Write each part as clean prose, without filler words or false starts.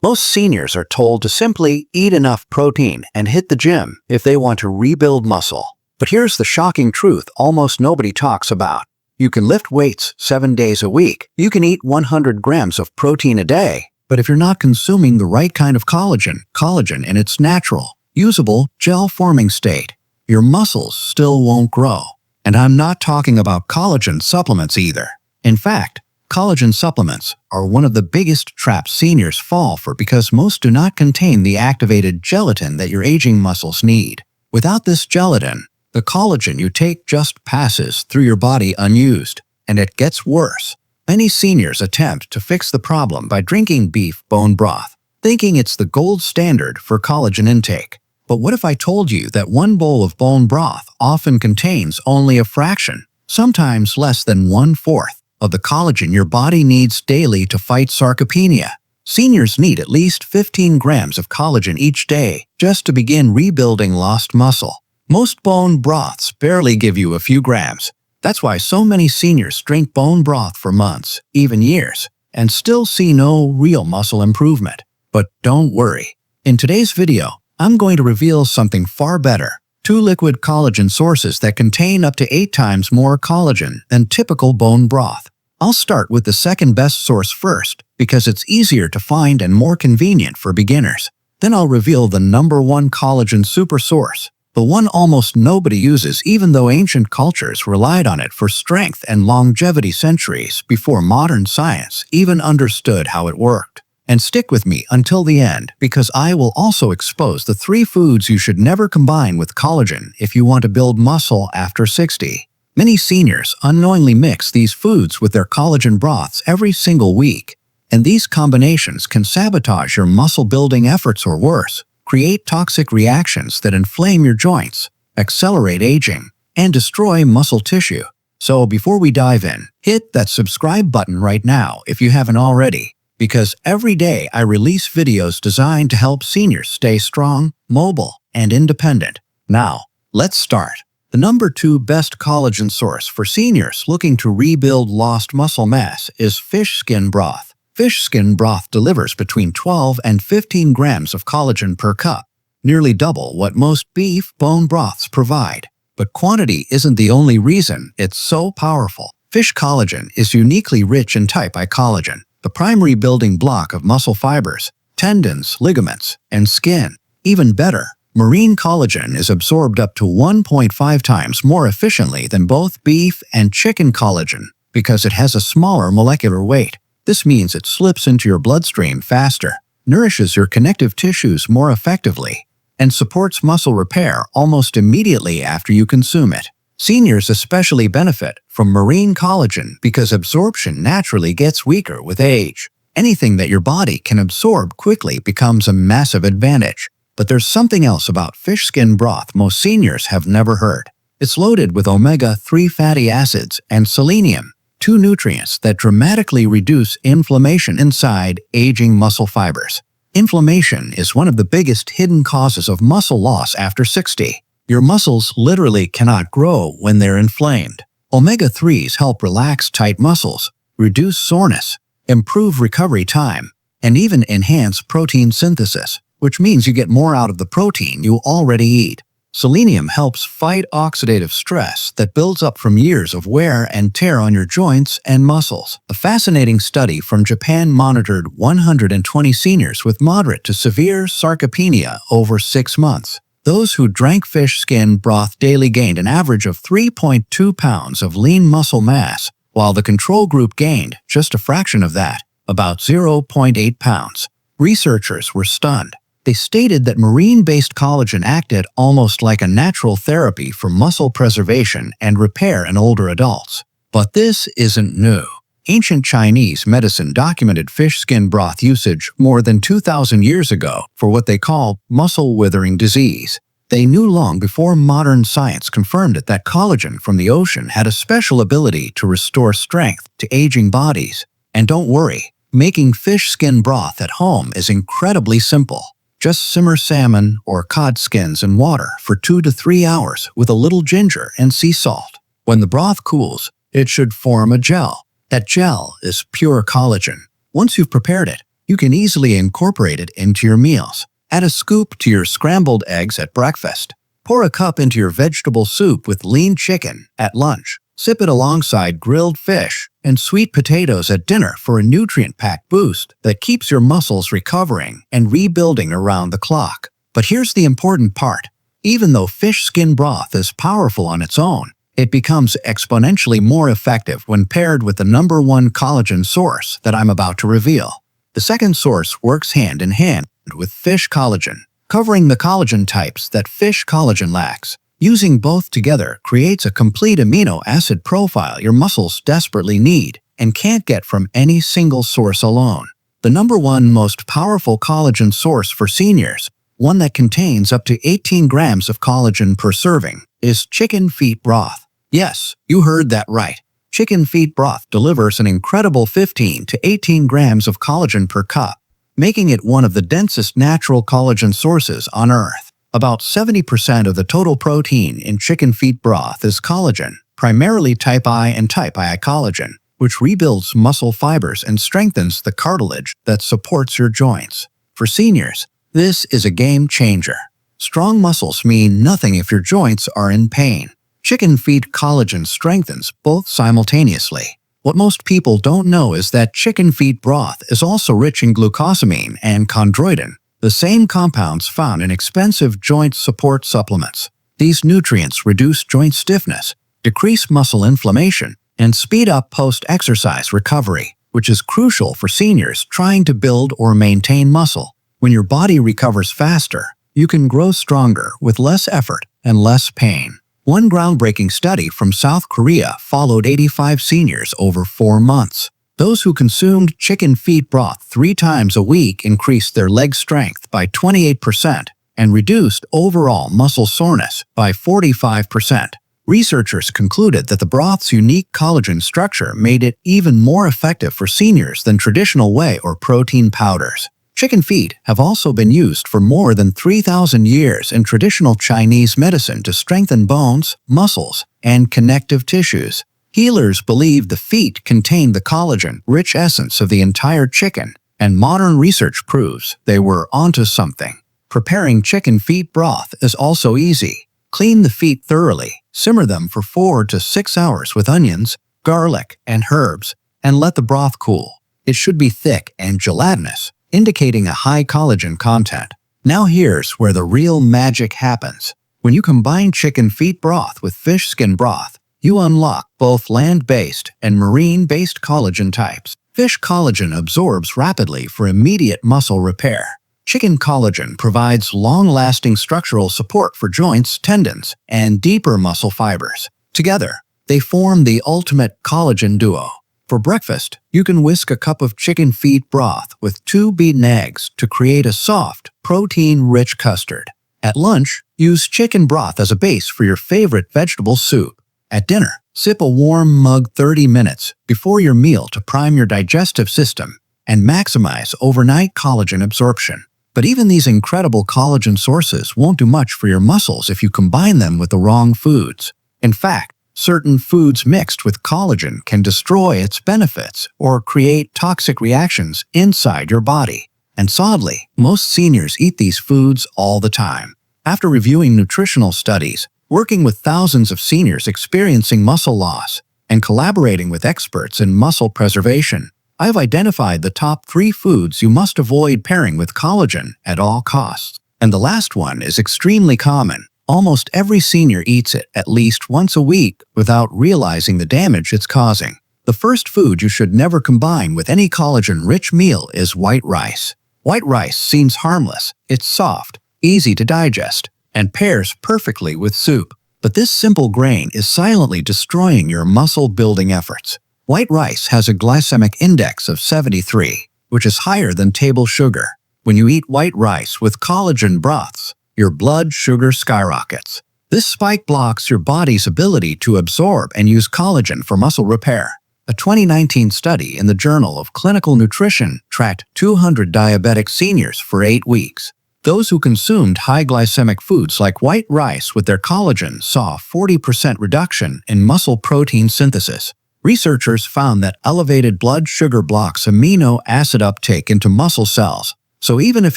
Most seniors are told to simply eat enough protein and hit the gym if they want to rebuild muscle. But here's the shocking truth almost nobody talks about. You can lift weights 7 days a week. You can eat 100 grams of protein a day. But if you're not consuming the right kind of collagen in its natural, usable, gel-forming state, your muscles still won't grow. And I'm not talking about collagen supplements either. In fact, collagen supplements are one of the biggest traps seniors fall for because most do not contain the activated gelatin that your aging muscles need. Without this gelatin, the collagen you take just passes through your body unused, and it gets worse. Many seniors attempt to fix the problem by drinking beef bone broth, thinking it's the gold standard for collagen intake. But what if I told you that one bowl of bone broth often contains only a fraction, sometimes less than 1/4, of the collagen your body needs daily to fight sarcopenia? Seniors need at least 15 grams of collagen each day just to begin rebuilding lost muscle. Most bone broths barely give you a few grams. That's why so many seniors drink bone broth for months, even years, and still see no real muscle improvement. But don't worry. In today's video, I'm going to reveal something far better. 2 liquid collagen sources that contain up to 8 times more collagen than typical bone broth. I'll start with the second best source first because it's easier to find and more convenient for beginners. Then I'll reveal the #1 collagen super source, the one almost nobody uses even though ancient cultures relied on it for strength and longevity centuries before modern science even understood how it worked. And stick with me until the end because I will also expose the 3 foods you should never combine with collagen if you want to build muscle after 60. Many seniors unknowingly mix these foods with their collagen broths every single week, and these combinations can sabotage your muscle-building efforts or worse, create toxic reactions that inflame your joints, accelerate aging, and destroy muscle tissue. So before we dive in, hit that subscribe button right now if you haven't already, because every day I release videos designed to help seniors stay strong, mobile, and independent. Now, let's start. The #2 best collagen source for seniors looking to rebuild lost muscle mass is fish skin broth. Fish skin broth delivers between 12 and 15 grams of collagen per cup, nearly double what most beef bone broths provide. But quantity isn't the only reason it's so powerful. Fish collagen is uniquely rich in type I collagen, the primary building block of muscle fibers, tendons, ligaments, and skin. Even better, marine collagen is absorbed up to 1.5 times more efficiently than both beef and chicken collagen because it has a smaller molecular weight. This means it slips into your bloodstream faster, nourishes your connective tissues more effectively, and supports muscle repair almost immediately after you consume it. Seniors especially benefit from marine collagen because absorption naturally gets weaker with age. Anything that your body can absorb quickly becomes a massive advantage. But there's something else about fish skin broth most seniors have never heard. It's loaded with omega-3 fatty acids and selenium, 2 nutrients that dramatically reduce inflammation inside aging muscle fibers. Inflammation is one of the biggest hidden causes of muscle loss after 60. Your muscles literally cannot grow when they're inflamed. Omega-3s help relax tight muscles, reduce soreness, improve recovery time, and even enhance protein synthesis, which means you get more out of the protein you already eat. Selenium helps fight oxidative stress that builds up from years of wear and tear on your joints and muscles. A fascinating study from Japan monitored 120 seniors with moderate to severe sarcopenia over 6 months. Those who drank fish skin broth daily gained an average of 3.2 pounds of lean muscle mass, while the control group gained just a fraction of that, about 0.8 pounds. Researchers were stunned. They stated that marine-based collagen acted almost like a natural therapy for muscle preservation and repair in older adults. But this isn't new. Ancient Chinese medicine documented fish skin broth usage more than 2,000 years ago for what they called muscle withering disease. They knew long before modern science confirmed it that collagen from the ocean had a special ability to restore strength to aging bodies. And don't worry, making fish skin broth at home is incredibly simple. Just simmer salmon or cod skins in water for 2 to 3 hours with a little ginger and sea salt. When the broth cools, it should form a gel. That gel is pure collagen. Once you've prepared it, You can easily incorporate it into your meals. Add a scoop to your scrambled eggs at breakfast. Pour a cup into your vegetable soup with lean chicken at lunch. Sip it alongside grilled fish and sweet potatoes at dinner for a nutrient-packed boost that keeps your muscles recovering and rebuilding around the clock. But here's the important part. Even though fish skin broth is powerful on its own, it becomes exponentially more effective when paired with the #1 collagen source that I'm about to reveal. The second source works hand in hand with fish collagen, covering the collagen types that fish collagen lacks. Using both together creates a complete amino acid profile your muscles desperately need and can't get from any single source alone. The #1 most powerful collagen source for seniors, one that contains up to 18 grams of collagen per serving, is chicken feet broth. Yes, you heard that right. Chicken feet broth delivers an incredible 15 to 18 grams of collagen per cup, making it one of the densest natural collagen sources on Earth. About 70% of the total protein in chicken feet broth is collagen, primarily type I and type II collagen, which rebuilds muscle fibers and strengthens the cartilage that supports your joints. For seniors, this is a game changer. Strong muscles mean nothing if your joints are in pain. Chicken feet collagen strengthens both simultaneously. What most people don't know is that chicken feet broth is also rich in glucosamine and chondroitin, the same compounds found in expensive joint support supplements. These nutrients reduce joint stiffness, decrease muscle inflammation, and speed up post-exercise recovery, which is crucial for seniors trying to build or maintain muscle. When your body recovers faster, you can grow stronger with less effort and less pain. One groundbreaking study from South Korea followed 85 seniors over 4 months. Those who consumed chicken feet broth 3 times a week increased their leg strength by 28% and reduced overall muscle soreness by 45%. Researchers concluded that the broth's unique collagen structure made it even more effective for seniors than traditional whey or protein powders. Chicken feet have also been used for more than 3,000 years in traditional Chinese medicine to strengthen bones, muscles, and connective tissues. Healers believe the feet contain the collagen-rich essence of the entire chicken, and modern research proves they were onto something. Preparing chicken feet broth is also easy. Clean the feet thoroughly, simmer them for 4 to 6 hours with onions, garlic, and herbs, and let the broth cool. It should be thick and gelatinous, indicating a high collagen content. Now here's where the real magic happens. When you combine chicken feet broth with fish skin broth, you unlock both land-based and marine-based collagen types. Fish collagen absorbs rapidly for immediate muscle repair. Chicken collagen provides long-lasting structural support for joints, tendons, and deeper muscle fibers. Together, they form the ultimate collagen duo. For breakfast, you can whisk a cup of chicken feet broth with 2 beaten eggs to create a soft, protein-rich custard. At lunch, use chicken broth as a base for your favorite vegetable soup. At dinner, sip a warm mug 30 minutes before your meal to prime your digestive system and maximize overnight collagen absorption. But even these incredible collagen sources won't do much for your muscles if you combine them with the wrong foods. In fact, certain foods mixed with collagen can destroy its benefits or create toxic reactions inside your body. And sadly, most seniors eat these foods all the time. After reviewing nutritional studies, working with thousands of seniors experiencing muscle loss, and collaborating with experts in muscle preservation, I've identified the top 3 foods you must avoid pairing with collagen at all costs. And the last one is extremely common. Almost every senior eats it at least once a week without realizing the damage it's causing. The first food you should never combine with any collagen-rich meal is white rice. White rice seems harmless, it's soft, easy to digest, and pairs perfectly with soup. But this simple grain is silently destroying your muscle-building efforts. White rice has a glycemic index of 73, which is higher than table sugar. When you eat white rice with collagen broths, your blood sugar skyrockets. This spike blocks your body's ability to absorb and use collagen for muscle repair. A 2019 study in the Journal of Clinical Nutrition tracked 200 diabetic seniors for 8 weeks. Those who consumed high glycemic foods like white rice with their collagen saw a 40% reduction in muscle protein synthesis. Researchers found that elevated blood sugar blocks amino acid uptake into muscle cells, so even if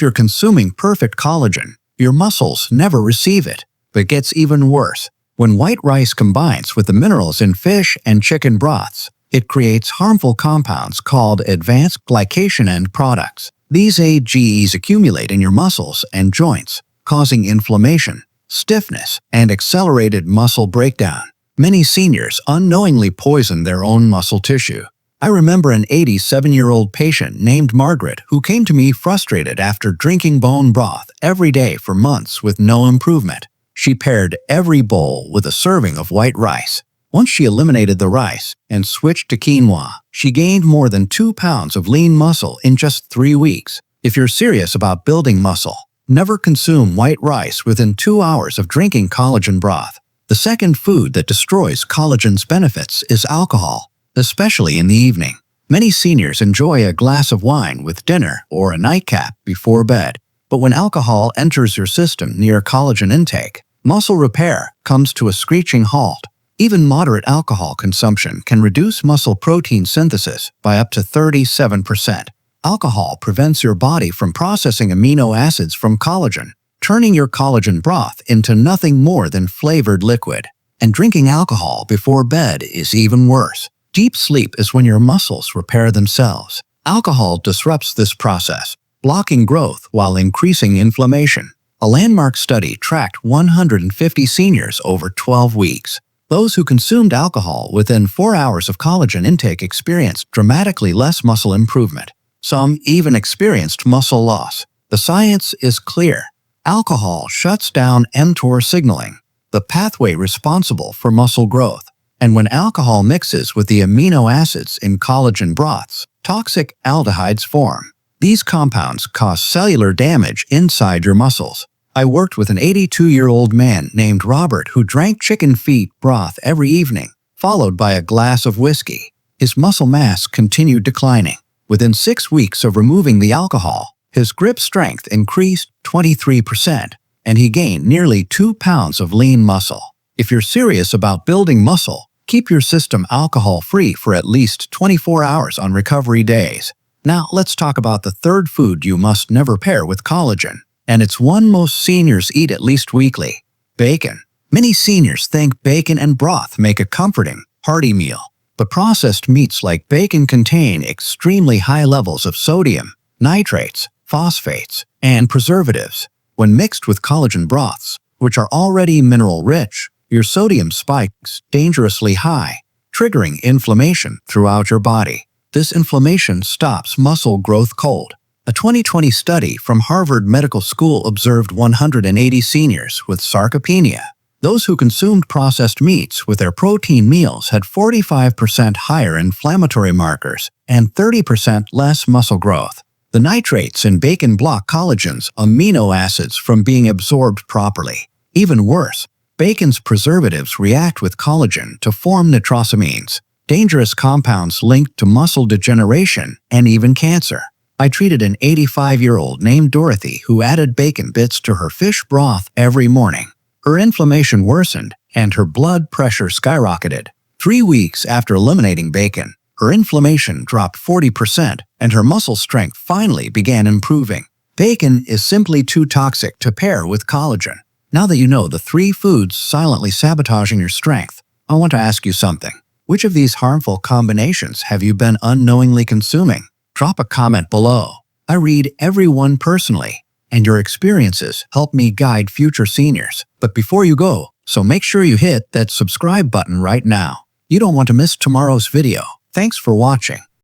you're consuming perfect collagen, your muscles never receive it. But it gets even worse. When white rice combines with the minerals in fish and chicken broths, it creates harmful compounds called advanced glycation end products. These AGEs accumulate in your muscles and joints, causing inflammation, stiffness, and accelerated muscle breakdown. Many seniors unknowingly poison their own muscle tissue. I remember an 87-year-old patient named Margaret who came to me frustrated after drinking bone broth every day for months with no improvement. She paired every bowl with a serving of white rice. Once she eliminated the rice and switched to quinoa, she gained more than 2 pounds of lean muscle in just 3 weeks. If you're serious about building muscle, never consume white rice within 2 hours of drinking collagen broth. The second food that destroys collagen's benefits is alcohol, especially in the evening. Many seniors enjoy a glass of wine with dinner or a nightcap before bed. But when alcohol enters your system near collagen intake, muscle repair comes to a screeching halt. Even moderate alcohol consumption can reduce muscle protein synthesis by up to 37%. Alcohol prevents your body from processing amino acids from collagen, turning your collagen broth into nothing more than flavored liquid. And drinking alcohol before bed is even worse. Deep sleep is when your muscles repair themselves. Alcohol disrupts this process, blocking growth while increasing inflammation. A landmark study tracked 150 seniors over 12 weeks. Those who consumed alcohol within 4 hours of collagen intake experienced dramatically less muscle improvement. Some even experienced muscle loss. The science is clear. Alcohol shuts down mTOR signaling, the pathway responsible for muscle growth. And when alcohol mixes with the amino acids in collagen broths, toxic aldehydes form. These compounds cause cellular damage inside your muscles. I worked with an 82-year-old man named Robert who drank chicken feet broth every evening, followed by a glass of whiskey. His muscle mass continued declining. Within 6 weeks of removing the alcohol, his grip strength increased 23%, and he gained nearly 2 pounds of lean muscle. If you're serious about building muscle, keep your system alcohol-free for at least 24 hours on recovery days. Now, let's talk about the third food you must never pair with collagen, and it's one most seniors eat at least weekly: bacon. Many seniors think bacon and broth make a comforting, hearty meal, but processed meats like bacon contain extremely high levels of sodium, nitrates, phosphates, and preservatives. When mixed with collagen broths, which are already mineral-rich, your sodium spikes dangerously high, triggering inflammation throughout your body. This inflammation stops muscle growth cold. A 2020 study from Harvard Medical School observed 180 seniors with sarcopenia. Those who consumed processed meats with their protein meals had 45% higher inflammatory markers and 30% less muscle growth. The nitrates in bacon block collagen's amino acids from being absorbed properly. Even worse, bacon's preservatives react with collagen to form nitrosamines, dangerous compounds linked to muscle degeneration and even cancer. I treated an 85-year-old named Dorothy who added bacon bits to her fish broth every morning. Her inflammation worsened and her blood pressure skyrocketed. 3 weeks after eliminating bacon, her inflammation dropped 40% and her muscle strength finally began improving. Bacon is simply too toxic to pair with collagen. Now that you know the 3 foods silently sabotaging your strength, I want to ask you something. Which of these harmful combinations have you been unknowingly consuming? Drop a comment below. I read every one personally, and your experiences help me guide future seniors. But before you go, so make sure you hit that subscribe button right now. You don't want to miss tomorrow's video. Thanks for watching.